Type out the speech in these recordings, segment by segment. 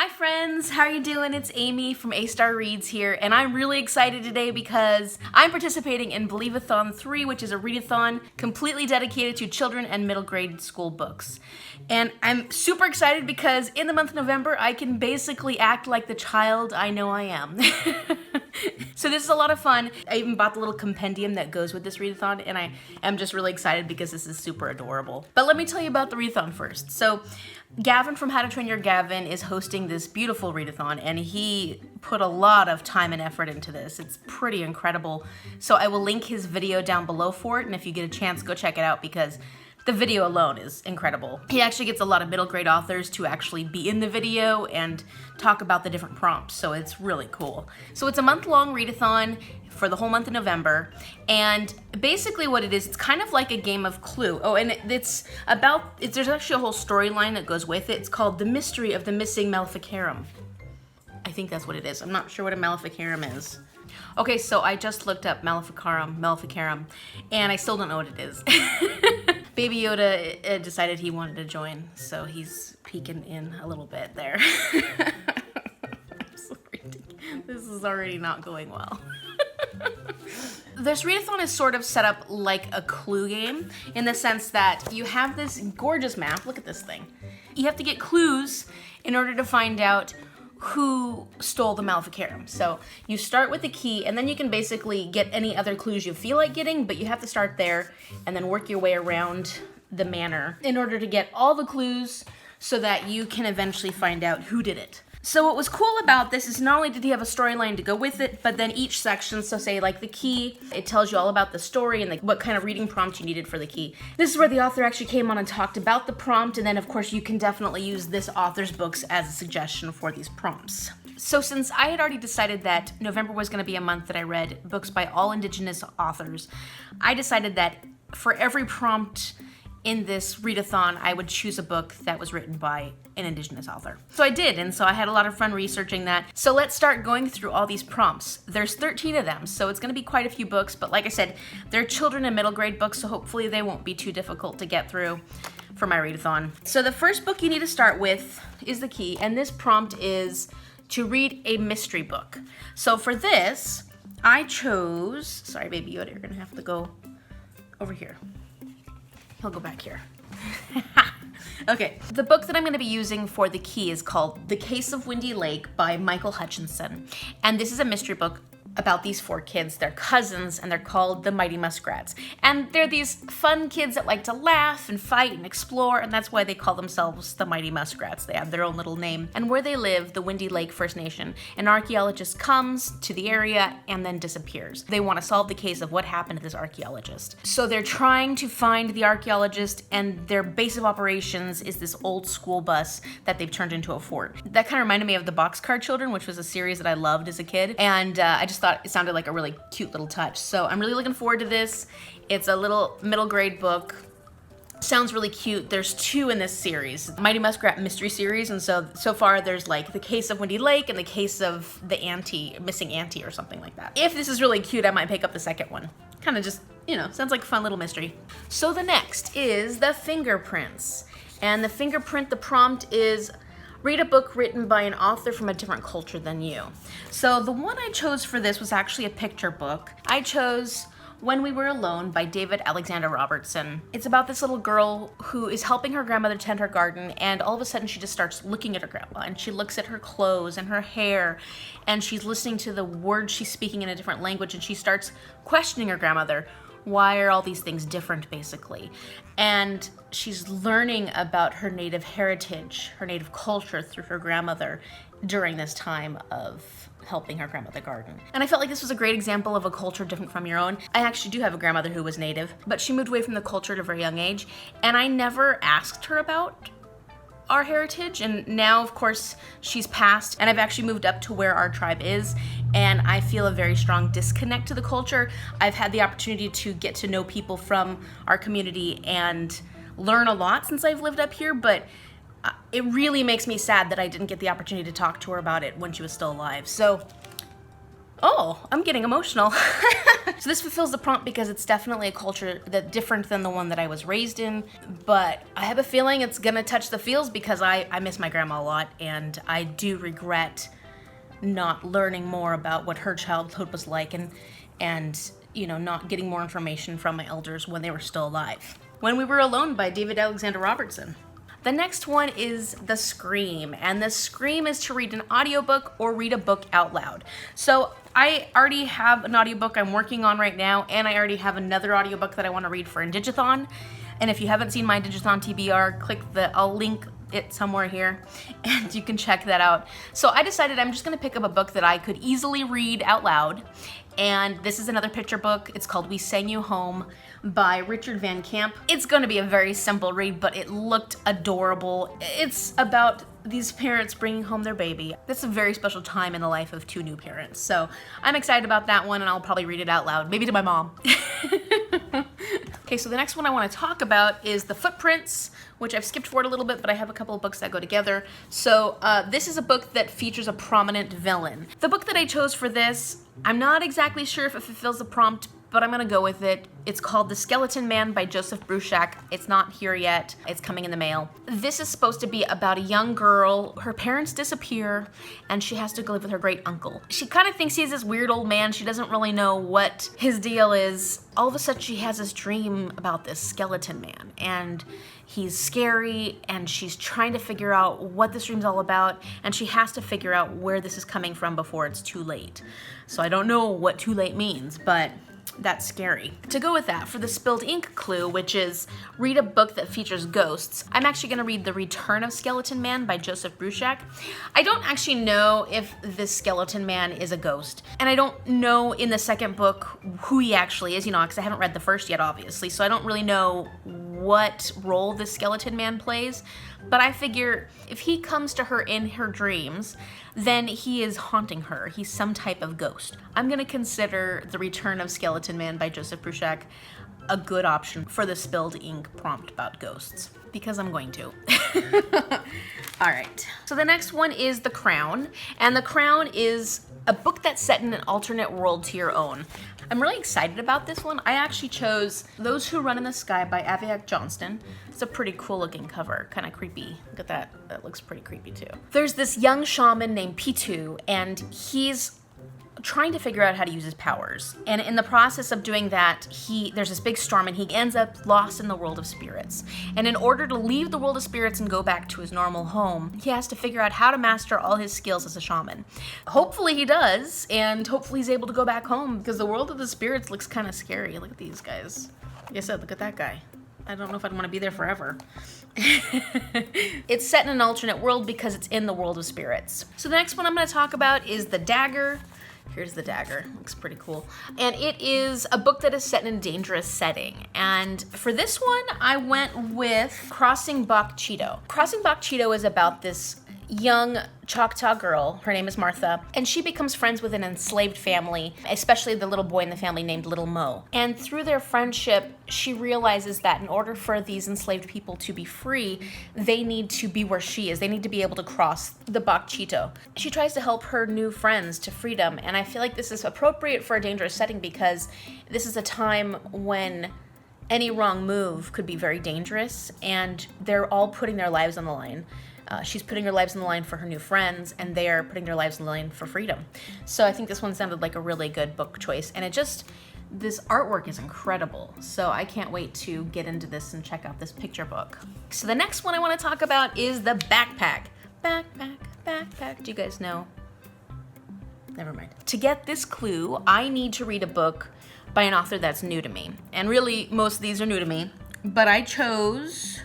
Hi friends, how are you doing? It's Amy from A-Star Reads here, and I'm really excited today because I'm participating in Believathon III, which is a readathon completely dedicated to children and middle grade school books. And I'm super excited because in the month of November, I can basically act like the child I know I am. So this is a lot of fun. I even bought the little compendium that goes with this readathon, and I am just really excited because this is super adorable. But let me tell you about the readathon first. So Gavin from How to Train Your Gavin is hosting this beautiful readathon, and he put a lot of time and effort into this. It's pretty incredible. So I will link his video down below for it, and if you get a chance, go check it out because the video alone is incredible. He actually gets a lot of middle grade authors to actually be in the video and talk about the different prompts, so it's really cool. So it's a month-long readathon for the whole month of November, and basically what it is, it's kind of like a game of Clue. Oh, and there's actually a whole storyline that goes with it. It's called The Mystery of the Missing Maleficarum. I think that's what it is. I'm not sure what a Maleficarum is. Okay, so I just looked up Maleficarum, and I still don't know what it is. Baby Yoda decided he wanted to join, so he's peeking in a little bit there. This is already not going well. This readathon is sort of set up like a Clue game in the sense that you have this gorgeous map. Look at this thing. You have to get clues in order to find out who stole the Maleficarum. So you start with the key, and then you can basically get any other clues you feel like getting, but you have to start there and then work your way around the manor in order to get all the clues so that you can eventually find out who did it. So what was cool about this is not only did he have a storyline to go with it, but then each section, so say like the key, it tells you all about the story and like what kind of reading prompt you needed for the key. This is where the author actually came on and talked about the prompt, and then of course you can definitely use this author's books as a suggestion for these prompts. So since I had already decided that November was going to be a month that I read books by all Indigenous authors, I decided that for every prompt in this readathon, I would choose a book that was written by an Indigenous author. So I did, and so I had a lot of fun researching that. So let's start going through all these prompts. There's 13 of them, so it's gonna be quite a few books, but like I said, they're children and middle grade books, so hopefully they won't be too difficult to get through for my readathon. So the first book you need to start with is the key, and this prompt is to read a mystery book. So for this, I chose, sorry Baby Yoda, you're gonna have to go over here. He'll go back here. Okay, the book that I'm going to be using for the key is called The Case of Windy Lake by Michael Hutchinson. And this is a mystery book about these four kids. They're cousins, and they're called the Mighty Muskrats. And they're these fun kids that like to laugh and fight and explore, and that's why they call themselves the Mighty Muskrats. They have their own little name. And where they live, the Windy Lake First Nation, an archaeologist comes to the area and then disappears. They want to solve the case of what happened to this archaeologist. So they're trying to find the archaeologist, and their base of operations is this old school bus that they've turned into a fort. That kind of reminded me of the Boxcar Children, which was a series that I loved as a kid, and I just thought it sounded like a really cute little touch. So I'm really looking forward to this. It's a little middle grade book. Sounds really cute. There's two in this series, Mighty Muskrat Mystery Series, and so far there's like The Case of Windy Lake and The Case of the Missing Auntie or something like that. If this is really cute, I might pick up the second one. Kind of just, you know, sounds like a fun little mystery. So the next is the Fingerprints. And the fingerprint, the prompt is read a book written by an author from a different culture than you. So the one I chose for this was actually a picture book. I chose When We Were Alone by David Alexander Robertson. It's about this little girl who is helping her grandmother tend her garden, and all of a sudden she just starts looking at her grandma, and she looks at her clothes and her hair, and she's listening to the words she's speaking in a different language, and she starts questioning her grandmother. Why are all these things different, basically? And she's learning about her native heritage, her native culture through her grandmother during this time of helping her grandmother garden. And I felt like this was a great example of a culture different from your own. I actually do have a grandmother who was native, but she moved away from the culture at a very young age, and I never asked her about our heritage, and now of course she's passed, and I've actually moved up to where our tribe is, and I feel a very strong disconnect to the culture. I've had the opportunity to get to know people from our community and learn a lot since I've lived up here, but it really makes me sad that I didn't get the opportunity to talk to her about it when she was still alive. So Oh, I'm getting emotional. So this fulfills the prompt because it's definitely a culture that's different than the one that I was raised in, but I have a feeling it's gonna touch the feels because I miss my grandma a lot, and I do regret not learning more about what her childhood was like, and you know, not getting more information from my elders when they were still alive. When We Were Alone by David Alexander Robertson. The next one is The Scream, and The Scream is to read an audiobook or read a book out loud. So I already have an audiobook I'm working on right now, and I already have another audiobook that I want to read for Indigathon. And if you haven't seen my Indigathon TBR, I'll link it somewhere here, and you can check that out. So I decided I'm just gonna pick up a book that I could easily read out loud, and this is another picture book. It's called We Sang You Home by Richard Van Camp. It's gonna be a very simple read, but it looked adorable. It's about these parents bringing home their baby. That's a very special time in the life of two new parents. So I'm excited about that one, and I'll probably read it out loud, maybe to my mom. Okay, so the next one I want to talk about is The Footprints, which I've skipped forward a little bit, but I have a couple of books that go together. So this is a book that features a prominent villain. The book that I chose for this, I'm not exactly sure if it fulfills the prompt, but I'm gonna go with it. It's called The Skeleton Man by Joseph Bruchac. It's not here yet. It's coming in the mail. This is supposed to be about a young girl. Her parents disappear, and she has to go live with her great uncle. She kind of thinks he's this weird old man. She doesn't really know what his deal is. All of a sudden, she has this dream about this skeleton man, and he's scary, and she's trying to figure out what this dream's all about, and she has to figure out where this is coming from before it's too late. So I don't know what too late means, but that's scary. To go with that, for the spilled ink clue, which is read a book that features ghosts, I'm actually gonna read The Return of Skeleton Man by Joseph Bruchac. I don't actually know if this skeleton man is a ghost, and I don't know in the second book who he actually is, you know, because I haven't read the first yet, obviously, so I don't really know what role this skeleton man plays, but I figure if he comes to her in her dreams, then he is haunting her. He's some type of ghost. I'm gonna consider The Return of Skeleton Man by Joseph Bruchac a good option for the spilled ink prompt about ghosts, because I'm going to. All right, so the next one is The Crown, and The Crown is a book that's set in an alternate world to your own. I'm really excited about this one. I actually chose Those Who Run in the Sky by Aviaq Johnston. It's a pretty cool looking cover, kind of creepy. Look at that, that looks pretty creepy too. There's this young shaman named Pitu, and he's trying to figure out how to use his powers. And in the process of doing that, there's this big storm, and he ends up lost in the world of spirits. And in order to leave the world of spirits and go back to his normal home, he has to figure out how to master all his skills as a shaman. Hopefully he does, and hopefully he's able to go back home, because the world of the spirits looks kind of scary. Look at these guys. Like I said, look at that guy. I don't know if I'd want to be there forever. It's set in an alternate world because it's in the world of spirits. So the next one I'm going to talk about is The Dagger. Here's the dagger, looks pretty cool. And it is a book that is set in a dangerous setting. And for this one, I went with Crossing Bok Cheeto. Crossing Bok Cheeto is about this young Choctaw girl, her name is Martha, and she becomes friends with an enslaved family, especially the little boy in the family named Little Mo. And through their friendship, she realizes that in order for these enslaved people to be free, they need to be where she is. They need to be able to cross the Bok Cheeto. She tries to help her new friends to freedom, and I feel like this is appropriate for a dangerous setting because this is a time when any wrong move could be very dangerous, and they're all putting their lives on the line. She's putting her lives on the line for her new friends, and they are putting their lives on the line for freedom. So I think this one sounded like a really good book choice, and this artwork is incredible. So I can't wait to get into this and check out this picture book. So the next one I want to talk about is The Backpack. Backpack. Do you guys know? Never mind. To get this clue, I need to read a book by an author that's new to me. And really, most of these are new to me, but I chose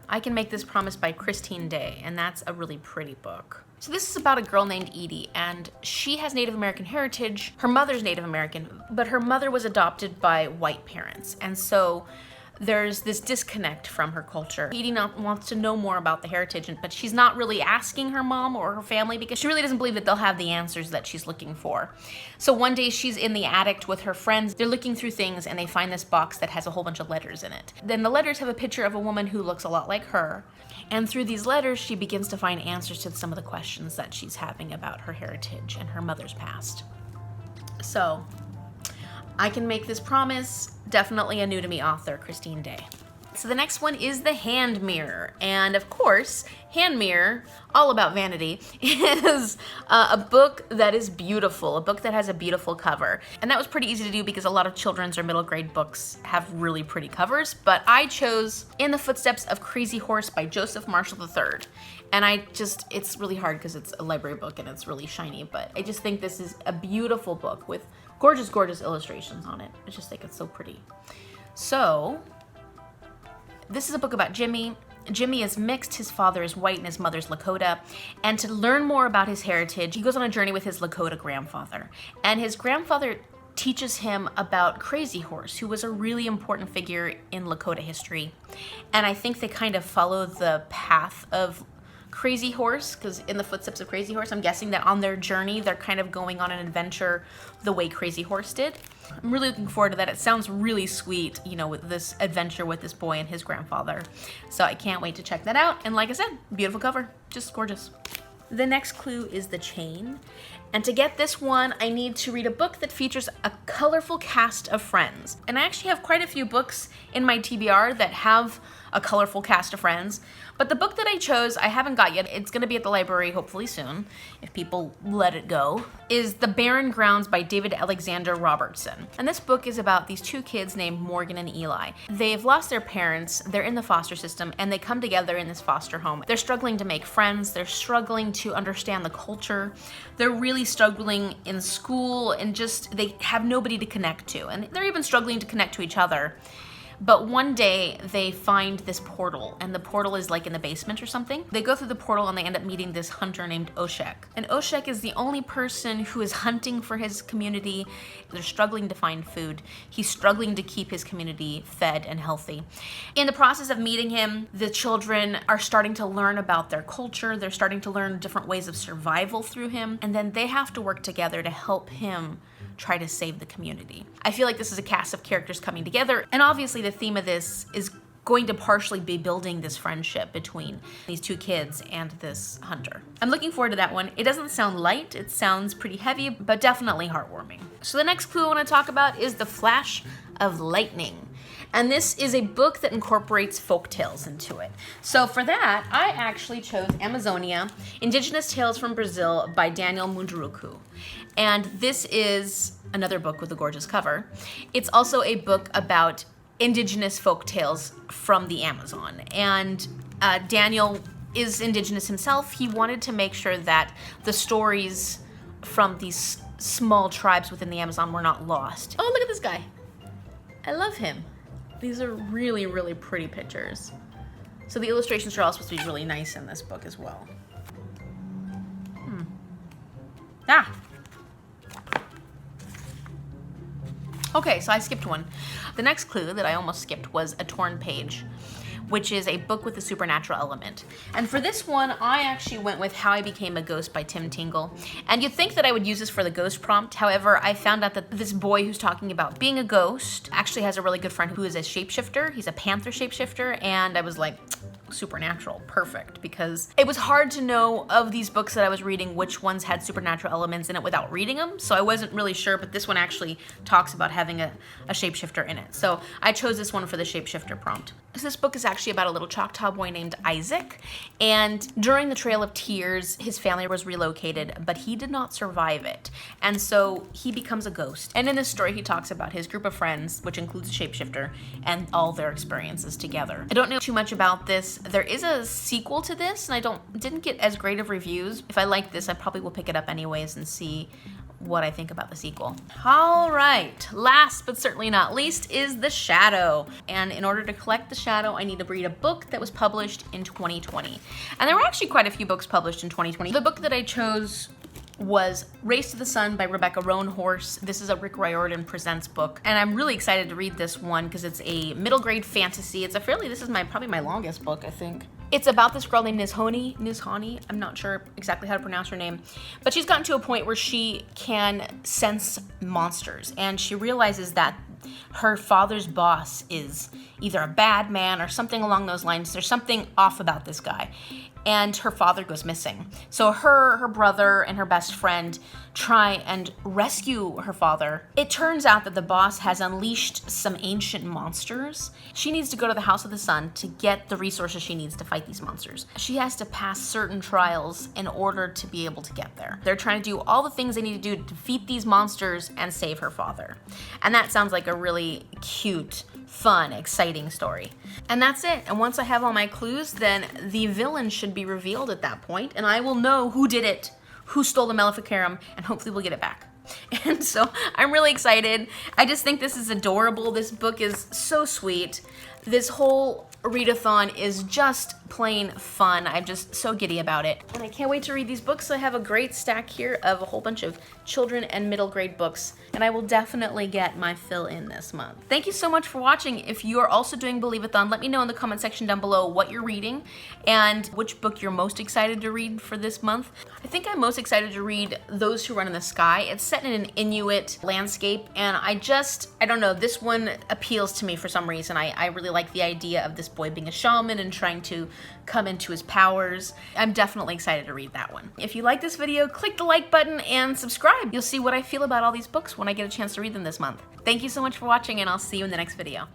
I Can Make This Promise by Christine Day, and that's a really pretty book. So this is about a girl named Edie, and she has Native American heritage. Her mother's Native American, but her mother was adopted by white parents, and so there's this disconnect from her culture. Edie wants to know more about the heritage, but she's not really asking her mom or her family because she really doesn't believe that they'll have the answers that she's looking for. So one day she's in the attic with her friends. They're looking through things and they find this box that has a whole bunch of letters in it. Then the letters have a picture of a woman who looks a lot like her. And through these letters, she begins to find answers to some of the questions that she's having about her heritage and her mother's past. So I can make this promise. Definitely a new to me author, Christine Day. So the next one is The Hand Mirror. And of course, Hand Mirror, all about vanity, is a book that is beautiful, a book that has a beautiful cover. And that was pretty easy to do because a lot of children's or middle grade books have really pretty covers. But I chose In the Footsteps of Crazy Horse by Joseph Marshall III. And it's really hard because it's a library book and it's really shiny, but I just think this is a beautiful book with gorgeous, gorgeous illustrations on it. I just think it's so pretty. So, this is a book about Jimmy. Jimmy is mixed, his father is white and his mother's Lakota. And to learn more about his heritage, he goes on a journey with his Lakota grandfather. And his grandfather teaches him about Crazy Horse, who was a really important figure in Lakota history. And I think they kind of follow the path of Crazy Horse, because in the footsteps of Crazy Horse, I'm guessing that on their journey, they're kind of going on an adventure the way Crazy Horse did. I'm really looking forward to that. It sounds really sweet, you know, with this adventure with this boy and his grandfather. So I can't wait to check that out. And like I said, beautiful cover, just gorgeous. The next clue is The Chain. And to get this one, I need to read a book that features a colorful cast of friends. And I actually have quite a few books in my TBR that have a colorful cast of friends. But the book that I chose, I haven't got yet. It's gonna be at the library hopefully soon, if people let it go, is The Barren Grounds by David Alexander Robertson. And this book is about these two kids named Morgan and Eli. They've lost their parents, they're in the foster system, and they come together in this foster home. They're struggling to make friends, they're struggling to understand the culture, they're really struggling in school, and just, they have nobody to connect to. And they're even struggling to connect to each other. But one day they find this portal, and the portal is like in the basement or something. They go through the portal and they end up meeting this hunter named Oshek. And Oshek is the only person who is hunting for his community. They're struggling to find food. He's struggling to keep his community fed and healthy. In the process of meeting him, the children are starting to learn about their culture. They're starting to learn different ways of survival through him. And then they have to work together to help him try to save the community. I feel like this is a cast of characters coming together, and obviously the theme of this is going to partially be building this friendship between these two kids and this hunter. I'm looking forward to that one. It doesn't sound light, it sounds pretty heavy, but definitely heartwarming. So the next clue I want to talk about is The Flash of Lightning. And this is a book that incorporates folk tales into it. So for that, I actually chose Amazonia, Indigenous Tales from Brazil by Daniel Mundoroku. And this is another book with a gorgeous cover. It's also a book about indigenous folk tales from the Amazon. And Daniel is indigenous himself. He wanted to make sure that the stories from these small tribes within the Amazon were not lost. Oh, look at this guy. I love him. These are really, really pretty pictures. So the illustrations are all supposed to be really nice in this book as well. Ah! Okay, so I skipped one. The next clue that I almost skipped was A Torn Page, which is a book with a supernatural element. And for this one, I actually went with How I Became a Ghost by Tim Tingle. And you'd think that I would use this for the ghost prompt. However, I found out that this boy who's talking about being a ghost actually has a really good friend who is a shapeshifter. He's a panther shapeshifter, and I was like, supernatural, perfect, because it was hard to know of these books that I was reading which ones had supernatural elements in it without reading them, so I wasn't really sure, but this one actually talks about having a shapeshifter in it. So I chose this one for the shapeshifter prompt. So this book is actually about a little Choctaw boy named Isaac, and during the Trail of Tears, his family was relocated, but he did not survive it, and so he becomes a ghost. And in this story, he talks about his group of friends, which includes a shapeshifter, and all their experiences together. I don't know too much about this. There is a sequel to this, and I didn't get as great of reviews. If I like this, I probably will pick it up anyways and see what I think about the sequel. All right, last but certainly not least is The Shadow. And in order to collect The Shadow, I need to read a book that was published in 2020. And there were actually quite a few books published in 2020. The book that I chose was Race to the Sun by Rebecca Roanhorse. This is a Rick Riordan Presents book, and I'm really excited to read this one because it's a middle grade fantasy. This is probably my longest book, I think. It's about this girl named Nizhani. I'm not sure exactly how to pronounce her name, but she's gotten to a point where she can sense monsters, and she realizes that her father's boss is either a bad man or something along those lines. There's something off about this guy. and her father goes missing. So her brother, and her best friend try and rescue her father. It turns out that the boss has unleashed some ancient monsters. She needs to go to the House of the Sun to get the resources she needs to fight these monsters. She has to pass certain trials in order to be able to get there. They're trying to do all the things they need to do to defeat these monsters and save her father. And that sounds like a really cute, fun, exciting story. And that's it. And once I have all my clues, then the villain should be revealed at that point, and I will know who did it, who stole the Maleficarum, and hopefully we'll get it back. And so I'm really excited. I just think this is adorable. This book is so sweet. This whole readathon is just plain fun. I'm just so giddy about it. And I can't wait to read these books. I have a great stack here of a whole bunch of children and middle grade books, and I will definitely get my fill in this month. Thank you so much for watching. If you are also doing Believathon, let me know in the comment section down below what you're reading and which book you're most excited to read for this month. I think I'm most excited to read Those Who Run in the Sky. It's set in an Inuit landscape, and I don't know, this one appeals to me for some reason. I really like the idea of this boy being a shaman and trying to come into his powers. I'm definitely excited to read that one. If you like this video, click the like button and subscribe. You'll see what I feel about all these books when I get a chance to read them this month. Thank you so much for watching, and I'll see you in the next video.